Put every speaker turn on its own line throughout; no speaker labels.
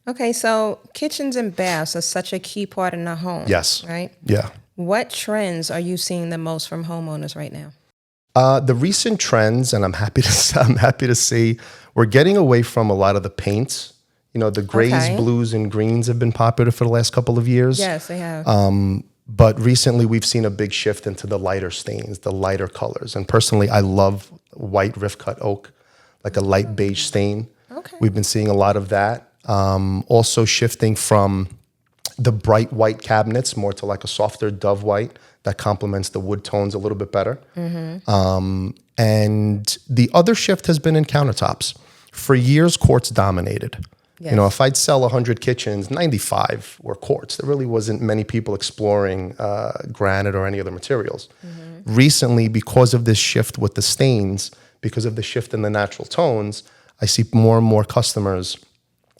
Okay, so kitchens and baths are such a key part in the home.
Yes.
Right?
Yeah.
What trends are you seeing the most from homeowners right now?
The recent trends, and I'm happy to I'm happy to see, we're getting away from a lot of the paints. You know, the grays,
Okay.
blues, and greens have been popular for the last couple of years.
Yes, they have.
But recently, we've seen a big shift into the lighter stains, the lighter colors. And personally, I love white rift cut oak, like a light beige stain.
Okay.
We've been seeing a lot of that. Also shifting from the bright white cabinets more to like a softer dove white that complements the wood tones a little bit better. And the other shift has been in countertops. For years, quartz dominated. You know,
Yes.
if I'd sell 100 kitchens, 95 were quartz. There really wasn't many people exploring granite or any other materials. Recently, because of this shift with the stains, because of the shift in the natural tones, I see more and more customers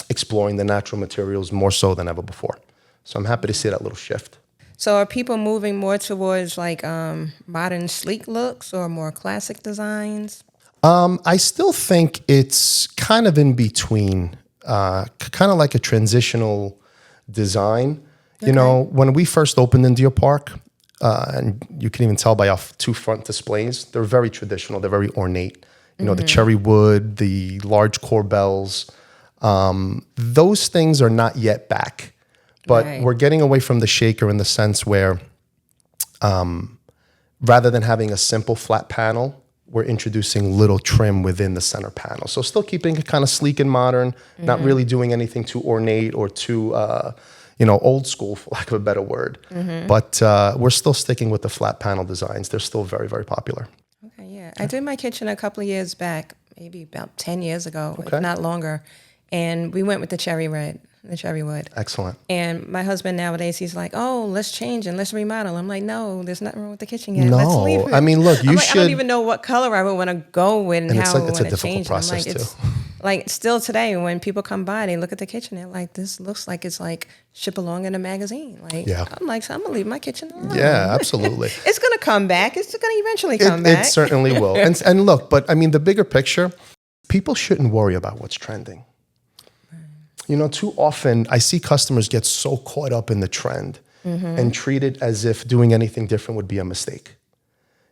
exploring the natural materials more so than ever before. So I'm happy to see that little shift.
So are people moving more towards like modern sleek looks or more classic designs?
I still think it's kind of in between, kind of like a transitional design. You know, when we first opened in Deer Park, and you can even tell by our two front displays, they're very traditional. They're very ornate. You know, the cherry wood, the large corbels, those things are not yet back. But
Right.
we're getting away from the shaker in the sense where rather than having a simple flat panel, we're introducing little trim within the center panel. So still keeping it kind of sleek and modern, not really doing anything too ornate or too, old school, for lack of a better word. But we're still sticking with the flat panel designs. They're still very, very popular.
Okay, yeah. I did my kitchen a couple of years back, maybe about 10 years ago,
Okay.
if not longer. And we went with the cherry red, the cherry wood.
Excellent.
And my husband nowadays, he's like, "Oh, let's change and let's remodel." I'm like, "No, there's nothing wrong with the kitchen yet. Let's leave
No,
it."
I mean, look, you
I'm like, I
should.
don't even know what color I would want to go with and
And it's
how
like-
I
it's a
want to
difficult
change it. I'm like,
process,
it's like still today when people come by, they look at the kitchen, they're like, "This looks like it's like ship along in a magazine." Like,
Yeah.
I'm like, so I'm gonna leave my kitchen alone.
Yeah, absolutely.
It's gonna come back. It's gonna eventually come back.
It certainly will. And look, but I mean, the bigger picture, people shouldn't worry about what's trending. You know, too often I see customers get so caught up in the trend and treat it as if doing anything different would be a mistake.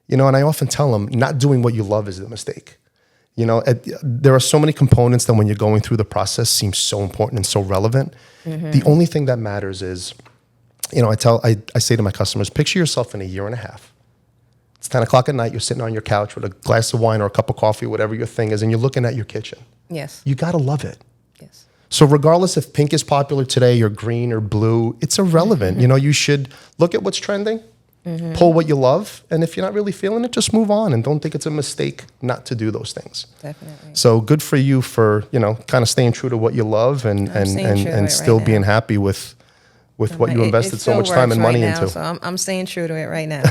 You know, and I often tell them not doing what you love is the mistake. You know, there are so many components that when you're going through the process seem so important and so relevant. The only thing that matters is, you know, I say to my customers, picture yourself in a year and a half. It's 10 o'clock at night, you're sitting on your couch with a glass of wine or a cup of coffee, whatever your thing is, and you're looking at your kitchen.
Yes.
You gotta love it.
Yes.
So regardless if pink is popular today or green or blue, it's irrelevant. You know, you should look at what's trending, pull what you love, and if you're not really feeling it, just move on and don't think it's a mistake not to do those things.
Definitely.
So good for you for, you know, kind of staying true to what you love and
staying true to it
still
right
being
now.
happy with what you
It
invested so
still
much time
works
and money
right now,
into.
So I'm staying true to it right now.